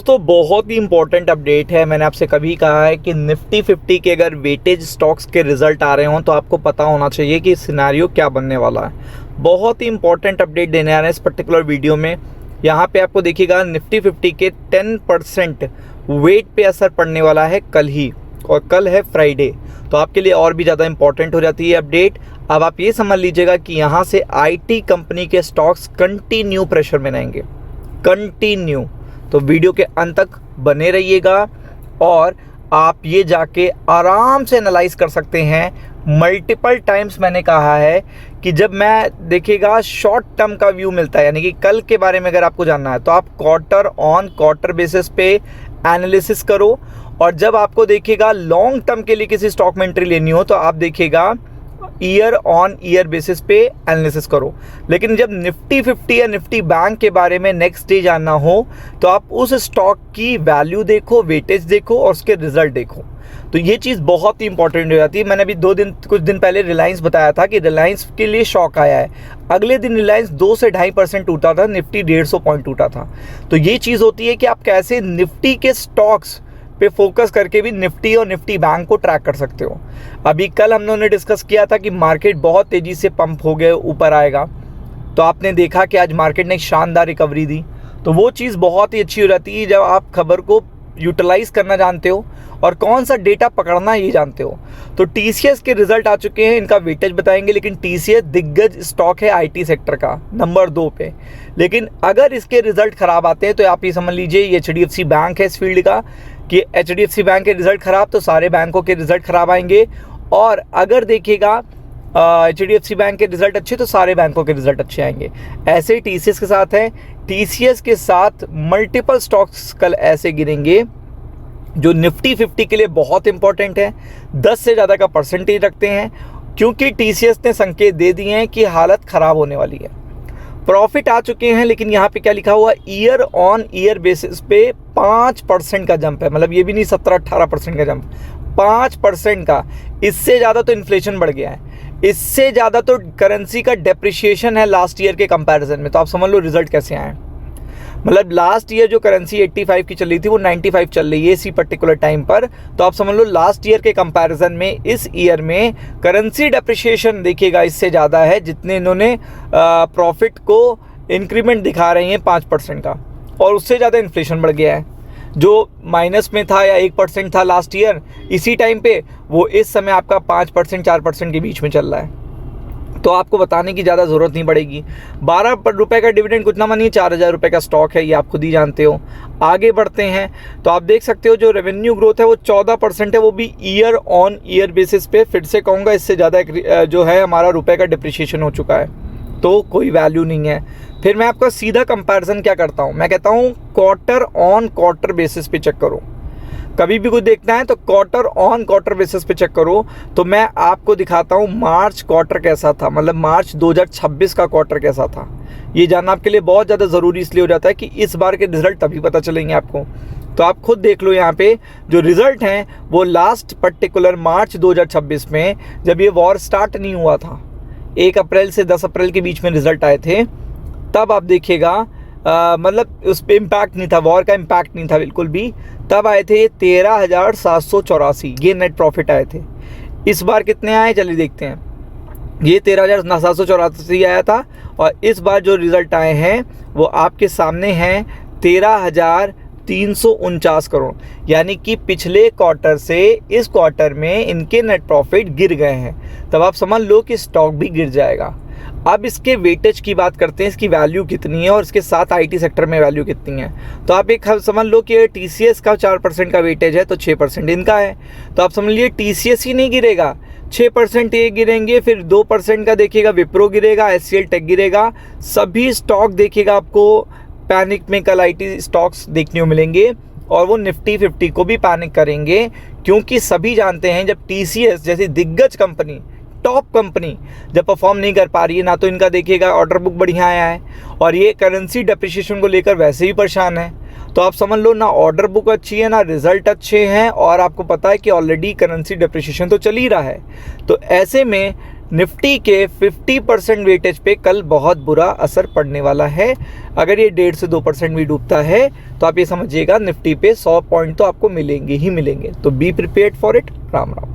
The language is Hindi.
दोस्तों बहुत ही इंपॉर्टेंट अपडेट है। मैंने आपसे कभी कहा है कि निफ्टी 50 के अगर वेटेज स्टॉक्स के रिजल्ट आ रहे हों तो आपको पता होना चाहिए कि सिनेरियो क्या बनने वाला है। बहुत ही इंपॉर्टेंट अपडेट देने आ रहे हैं इस पर्टिकुलर वीडियो में। यहाँ पे आपको देखिएगा निफ्टी 50 के 10% वेट पे असर पड़ने वाला है कल ही, और कल है फ्राइडे, तो आपके लिए और भी ज़्यादा इंपॉर्टेंट हो जाती है अपडेट। अब आप ये समझ लीजिएगा कि यहाँ से आईटी कंपनी के स्टॉक्स कंटिन्यू प्रेशर में रहेंगे, कंटिन्यू। तो वीडियो के अंत तक बने रहिएगा और आप ये जाके आराम से एनालाइज कर सकते हैं। मल्टीपल टाइम्स मैंने कहा है कि जब मैं देखिएगा शॉर्ट टर्म का व्यू मिलता है, यानी कि कल के बारे में अगर आपको जानना है तो आप क्वार्टर ऑन क्वार्टर बेसिस पे एनालिसिस करो, और जब आपको देखिएगा लॉन्ग टर्म के लिए किसी स्टॉक में एंट्री लेनी हो तो आप देखिएगा ईयर ऑन ईयर बेसिस पे एनालिसिस करो। लेकिन जब निफ्टी 50 या निफ्टी बैंक के बारे में नेक्स्ट डे जानना हो तो आप उस स्टॉक की वैल्यू देखो, वेटेज देखो और उसके रिजल्ट देखो। तो ये चीज़ बहुत ही इंपॉर्टेंट हो जाती है। मैंने अभी कुछ दिन पहले रिलायंस बताया था कि रिलायंस के लिए शॉक आया है। अगले दिन रिलायंस 2 से 2.5% टूटा था, निफ्टी 150 पॉइंट टूटा था। तो ये चीज़ होती है कि आप कैसे निफ्टी के स्टॉक्स पे फोकस करके भी निफ्टी और निफ्टी बैंक को ट्रैक कर सकते हो। अभी कल हम लोगों ने डिस्कस किया था कि मार्केट बहुत तेज़ी से पंप हो गया, ऊपर आएगा, तो आपने देखा कि आज मार्केट ने एक शानदार रिकवरी दी। तो वो चीज़ बहुत ही अच्छी हो जाती है जब आप खबर को यूटिलाइज करना जानते हो और कौन सा डेटा पकड़ना ये जानते हो। तो टीसीएस के रिजल्ट आ चुके हैं, इनका वेटेज बताएंगे। लेकिन टीसीएस दिग्गज स्टॉक है आईटी सेक्टर का, नंबर 2 पे। लेकिन अगर इसके रिजल्ट खराब आते हैं तो आप ये समझ लीजिए ये एचडीएफसी बैंक है इस फील्ड का, कि एचडीएफसी बैंक के रिजल्ट खराब तो सारे बैंकों के रिजल्ट खराब आएंगे। और अगर देखिएगा एचडीएफसी बैंक के रिजल्ट अच्छे तो सारे बैंकों के रिजल्ट अच्छे आएंगे। ऐसे ही टीसीएस के साथ है। टीसीएस के साथ मल्टीपल स्टॉक्स कल ऐसे गिरेंगे जो निफ्टी 50 के लिए बहुत इंपॉर्टेंट है, 10 से ज़्यादा का परसेंटेज रखते हैं, क्योंकि टीसीएस ने संकेत दे दिए हैं कि हालत ख़राब होने वाली है। प्रॉफिट आ चुके हैं, लेकिन यहाँ पे क्या लिखा हुआ, ईयर ऑन ईयर बेसिस पे 5% का जंप है। मतलब ये भी नहीं 17-18% का जंप, 5% का। इससे ज़्यादा तो इन्फ्लेशन बढ़ गया है, इससे ज़्यादा तो करेंसी का डेप्रिशिएशन है लास्ट ईयर के कंपैरिजन में। तो आप समझ लो रिजल्ट कैसे आए। मतलब लास्ट ईयर जो करेंसी 85 की चल रही थी वो 95 चल रही है इसी पर्टिकुलर टाइम पर। तो आप समझ लो लास्ट ईयर के कंपैरिजन में इस ईयर में करेंसी डेप्रिशिएशन देखिएगा इससे ज़्यादा है, जितने इन्होंने प्रॉफिट को इंक्रीमेंट दिखा रहे हैं 5% का, और उससे ज़्यादा इन्फ्लेशन बढ़ गया है। जो माइनस में था या 1% था लास्ट ईयर इसी टाइम पे, वो इस समय आपका 5% 4% के बीच में चल रहा है। तो आपको बताने की ज़्यादा ज़रूरत नहीं पड़ेगी। 12 रुपये का डिविडेंड कुछ ना मानिए, 4,000 रुपये का स्टॉक है, ये आप खुद ही जानते हो। आगे बढ़ते हैं तो आप देख सकते हो जो रेवेन्यू ग्रोथ है वो 14% है, वो भी ईयर ऑन ईयर बेसिस पे। फिर से कहूँगा इससे ज़्यादा जो है हमारा रुपये का डिप्रिशिएशन हो चुका है, तो कोई वैल्यू नहीं है। फिर मैं आपका सीधा कंपैरिजन क्या करता हूँ, मैं कहता हूँ क्वार्टर ऑन क्वार्टर बेसिस पे चेक करो। कभी भी कुछ देखना है तो क्वार्टर ऑन क्वार्टर बेसिस पे चेक करो। तो मैं आपको दिखाता हूँ मार्च क्वार्टर कैसा था, मतलब मार्च 2026 का क्वार्टर कैसा था। ये जानना आपके लिए बहुत ज़्यादा ज़रूरी इसलिए हो जाता है कि इस बार के रिजल्ट तभी पता चलेंगे आपको। तो आप खुद देख लो, यहाँ पे जो रिजल्ट हैं वो लास्ट पर्टिकुलर मार्च 2026 में, जब ये वॉर स्टार्ट नहीं हुआ था, 1 अप्रैल से 10 अप्रैल के बीच में रिजल्ट आए थे, तब आप देखिएगा मतलब उस पर इम्पैक्ट नहीं था, वॉर का इम्पैक्ट नहीं था बिल्कुल भी। तब आए थे 13,784, ये नेट प्रॉफिट आए थे। इस बार कितने आए चलिए देखते हैं। ये 13,784 आया था, और इस बार जो रिज़ल्ट आए हैं वो आपके सामने हैं 13,349 करोड़। यानी कि पिछले क्वार्टर से इस क्वार्टर में इनके नेट प्रॉफिट गिर गए हैं। तब आप समझ लो कि स्टॉक भी गिर जाएगा। अब इसके वेटेज की बात करते हैं, इसकी वैल्यू कितनी है और इसके साथ आईटी सेक्टर में वैल्यू कितनी है। तो आप एक समझ लो कि टीसीएस का 4% का वेटेज है तो 6% इनका है। तो आप समझ लीजिए टीसीएस ही नहीं गिरेगा, 6% ये गिरेंगे, फिर 2% का देखिएगा विप्रो गिरेगा, एचसीएल टेक गिरेगा। सभी स्टॉक देखिएगा आपको पैनिक में कल आईटी स्टॉक्स देखने को मिलेंगे, और वो निफ्टी 50 को भी पैनिक करेंगे, क्योंकि सभी जानते हैं जब टीसीएस जैसी दिग्गज कंपनी, टॉप कंपनी जब परफॉर्म नहीं कर पा रही है, ना तो इनका देखिएगा ऑर्डर बुक बढ़िया आया है, और ये करेंसी डेप्रिशिएशन को लेकर वैसे ही परेशान है। तो आप समझ लो ना ऑर्डर बुक अच्छी है, ना रिजल्ट अच्छे हैं, और आपको पता है कि ऑलरेडी करेंसी डिप्रिसिएशन तो चल ही रहा है। तो ऐसे में निफ्टी के 50% वेटेज पे कल बहुत बुरा असर पड़ने वाला है। अगर ये 1.5 से 2% भी डूबता है तो आप ये समझिएगा निफ्टी पे 100 पॉइंट तो आपको मिलेंगे ही मिलेंगे। तो be prepared for it. Ram Ram.